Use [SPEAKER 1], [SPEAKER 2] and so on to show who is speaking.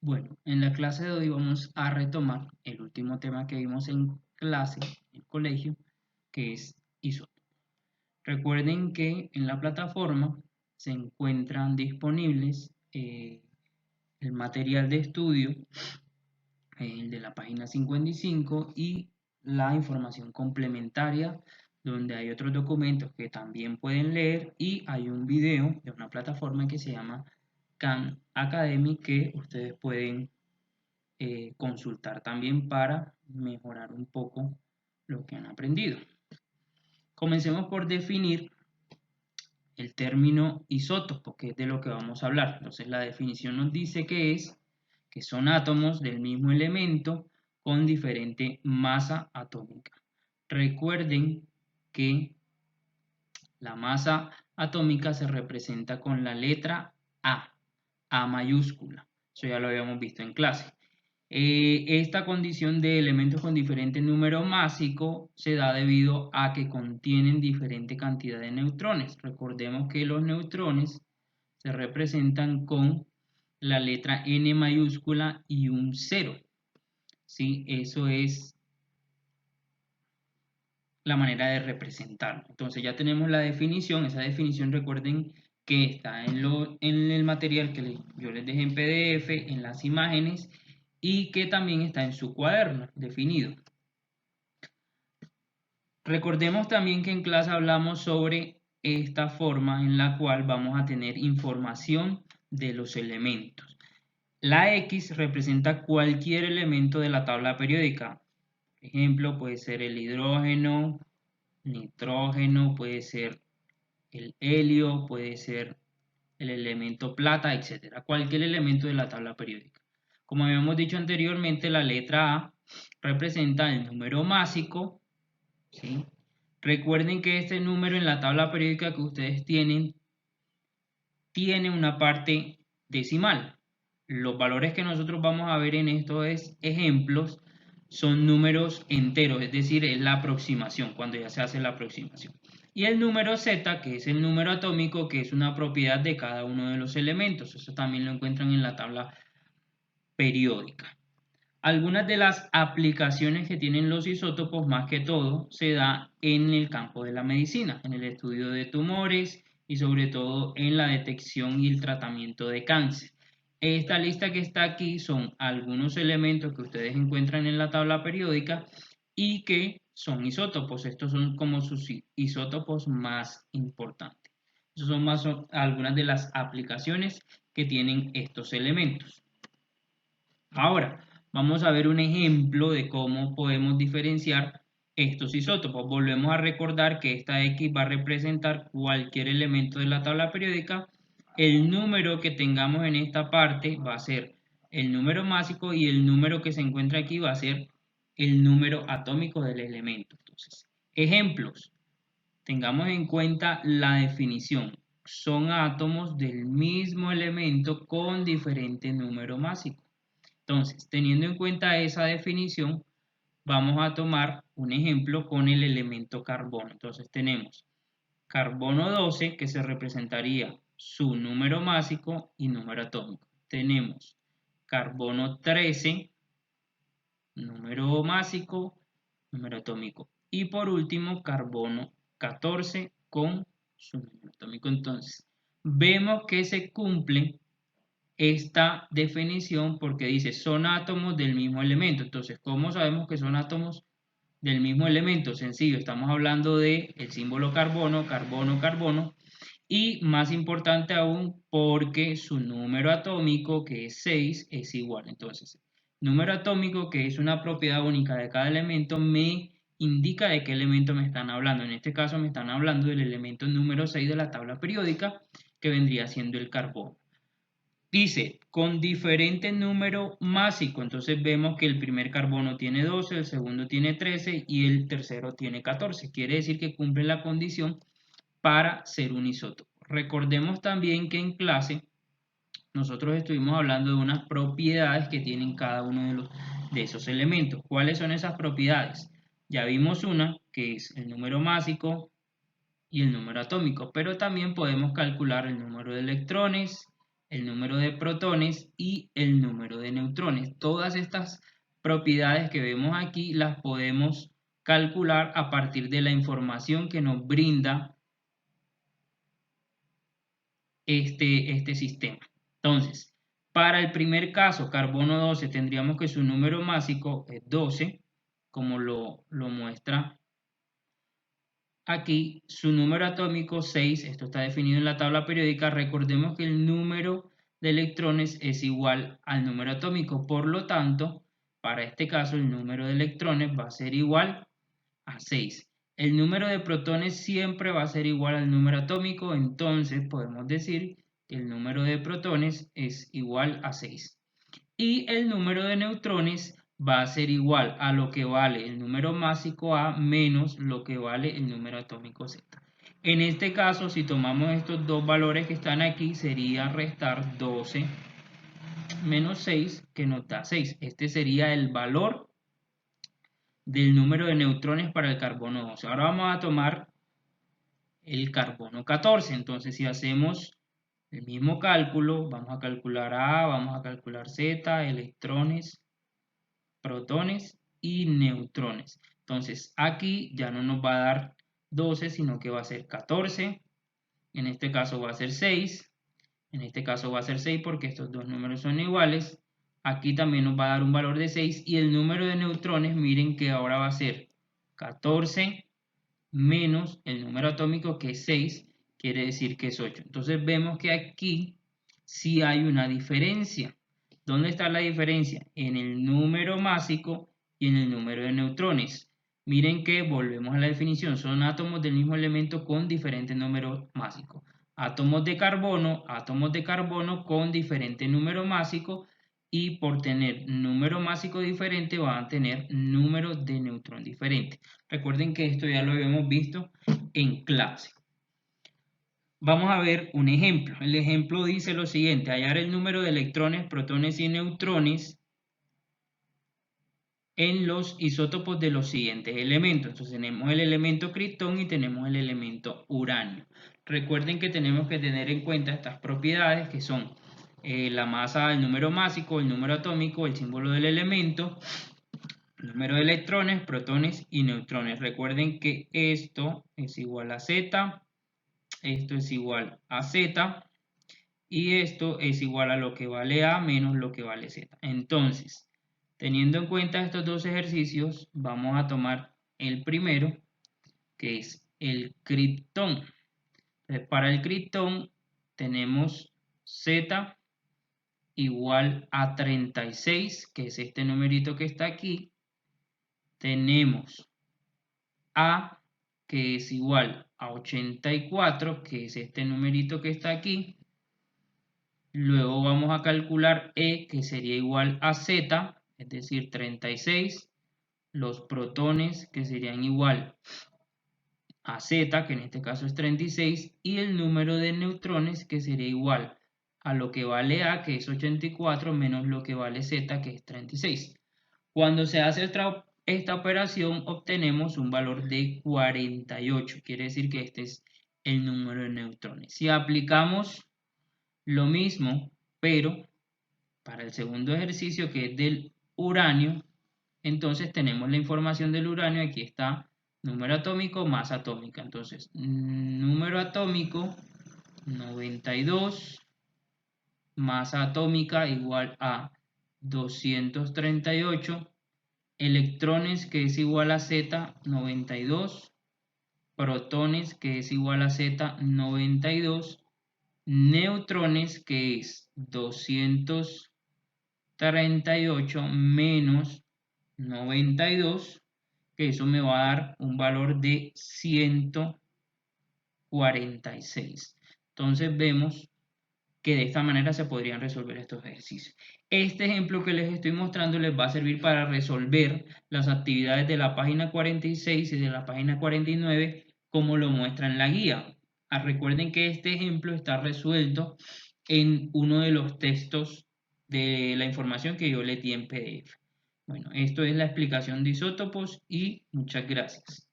[SPEAKER 1] Bueno, en la clase de hoy vamos a retomar el último tema que vimos en clase, en colegio, que es isótopos. Recuerden que en la plataforma se encuentran disponibles el material de estudio, el de la página 55 y la información complementaria, donde hay otros documentos que también pueden leer y hay un video de una plataforma que se llama Khan Academy que ustedes pueden consultar también para mejorar un poco lo que han aprendido. Comencemos por definir el término isótopo, que es de lo que vamos a hablar. Entonces la definición nos dice que son átomos del mismo elemento con diferente masa atómica. Recuerden que la masa atómica se representa con la letra A mayúscula. Eso ya lo habíamos visto en clase. Esta condición de elementos con diferente número másico se da debido a que contienen diferente cantidad de neutrones. Recordemos que los neutrones se representan con la letra N mayúscula y un 0. ¿Sí? Eso es la manera de representarlo. Entonces ya tenemos la definición. Esa definición recuerden que está en el material que yo les dejé en PDF, en las imágenes, y que también está en su cuaderno definido. Recordemos también que en clase hablamos sobre esta forma en la cual vamos a tener información de los elementos. La X representa cualquier elemento de la tabla periódica. Por ejemplo, puede ser el hidrógeno, nitrógeno, puede ser el helio, puede ser el elemento plata, etc. Cualquier elemento de la tabla periódica. Como habíamos dicho anteriormente, la letra A representa el número másico, ¿sí? Recuerden que este número en la tabla periódica que ustedes tienen tiene una parte decimal. Los valores que nosotros vamos a ver en estos ejemplos son números enteros, es decir, es la aproximación, cuando ya se hace la aproximación. Y el número Z, que es el número atómico, que es una propiedad de cada uno de los elementos. Eso también lo encuentran en la tabla periódica. Algunas de las aplicaciones que tienen los isótopos, más que todo, se da en el campo de la medicina, en el estudio de tumores y sobre todo en la detección y el tratamiento de cáncer. Esta lista que está aquí son algunos elementos que ustedes encuentran en la tabla periódica y que son isótopos. Estos son como sus isótopos más importantes. Esas son algunas de las aplicaciones que tienen estos elementos. Ahora, vamos a ver un ejemplo de cómo podemos diferenciar estos isótopos. Volvemos a recordar que esta X va a representar cualquier elemento de la tabla periódica. El número que tengamos en esta parte va a ser el número másico y el número que se encuentra aquí va a ser el número atómico del elemento. Entonces, ejemplos. Tengamos en cuenta la definición. Son átomos del mismo elemento con diferente número másico. Entonces, teniendo en cuenta esa definición, vamos a tomar un ejemplo con el elemento carbono. Entonces, tenemos carbono 12, que se representaría su número másico y número atómico. Tenemos carbono 13, número másico, número atómico. Y por último, carbono 14 con su número atómico. Entonces, vemos que se cumple esta definición porque dice son átomos del mismo elemento. Entonces, ¿cómo sabemos que son átomos del mismo elemento? Sencillo, estamos hablando de el símbolo carbono, carbono, carbono, y más importante aún porque su número atómico, que es 6, es igual. Entonces, número atómico, que es una propiedad única de cada elemento, me indica de qué elemento me están hablando. En este caso me están hablando del elemento número 6 de la tabla periódica, que vendría siendo el carbono. Dice, con diferente número másico, entonces vemos que el primer carbono tiene 12, el segundo tiene 13 y el tercero tiene 14. Quiere decir que cumple la condición para ser un isótopo. Recordemos también que en clase nosotros estuvimos hablando de unas propiedades que tienen cada uno de esos elementos. ¿Cuáles son esas propiedades? Ya vimos una, que es el número másico y el número atómico, pero también podemos calcular el número de electrones el número de protones y el número de neutrones. Todas estas propiedades que vemos aquí las podemos calcular a partir de la información que nos brinda este sistema. Entonces, para el primer caso, carbono 12, tendríamos que su número másico es 12, como lo muestra aquí. Su número atómico 6, esto está definido en la tabla periódica. Recordemos que el número de electrones es igual al número atómico, por lo tanto, para este caso el número de electrones va a ser igual a 6. El número de protones siempre va a ser igual al número atómico, entonces podemos decir que el número de protones es igual a 6. Y el número de neutrones va a ser igual a lo que vale el número másico A menos lo que vale el número atómico Z. En este caso, si tomamos estos dos valores que están aquí, sería restar 12 menos 6, que nos da 6. Este sería el valor del número de neutrones para el carbono 12. Ahora vamos a tomar el carbono 14. Entonces, si hacemos el mismo cálculo, vamos a calcular A, vamos a calcular Z, electrones, protones y neutrones. Entonces, aquí ya no nos va a dar 12, sino que va a ser 14. En este caso va a ser 6. En este caso va a ser 6 porque estos dos números son iguales. Aquí también nos va a dar un valor de 6 y el número de neutrones, miren que ahora va a ser 14 menos el número atómico que es 6, quiere decir que es 8. Entonces vemos que aquí sí hay una diferencia. ¿Dónde está la diferencia? En el número másico y en el número de neutrones. Miren que volvemos a la definición, son átomos del mismo elemento con diferentes números másicos. Átomos de carbono con diferente número másico, y por tener número másico diferente van a tener número de neutrón diferente. Recuerden que esto ya lo habíamos visto en clase. Vamos a ver un ejemplo. El ejemplo dice lo siguiente: hallar el número de electrones, protones y neutrones en los isótopos de los siguientes elementos. Entonces tenemos el elemento criptón y tenemos el elemento uranio. Recuerden que tenemos que tener en cuenta estas propiedades que son la masa, el número másico, el número atómico, el símbolo del elemento, el número de electrones, protones y neutrones. Recuerden que esto es igual a Z, esto es igual a Z y esto es igual a lo que vale A menos lo que vale Z. Entonces, teniendo en cuenta estos dos ejercicios, vamos a tomar el primero, que es el criptón. Entonces, para el criptón tenemos Z igual a 36, que es este numerito que está aquí. Tenemos A, que es igual a 84, que es este numerito que está aquí. Luego vamos a calcular E, que sería igual a Z, es decir, 36. Los protones, que serían igual a Z, que en este caso es 36. Y el número de neutrones, que sería igual a lo que vale A, que es 84, menos lo que vale Z, que es 36. Cuando se hace esta operación, obtenemos un valor de 48. Quiere decir que este es el número de neutrones. Si aplicamos lo mismo, pero para el segundo ejercicio, que es del uranio, entonces tenemos la información del uranio. Aquí está número atómico, masa atómica. Entonces, número atómico 92, masa atómica igual a 238, electrones, que es igual a Z, 92, protones, que es igual a Z, 92, neutrones, que es 238 menos 92, que eso me va a dar un valor de 146. Entonces vemos que de esta manera se podrían resolver estos ejercicios. Este ejemplo que les estoy mostrando les va a servir para resolver las actividades de la página 46 y de la página 49, como lo muestra en la guía. Recuerden que este ejemplo está resuelto en uno de los textos de la información que yo les di en PDF. Bueno, esto es la explicación de isótopos y muchas gracias.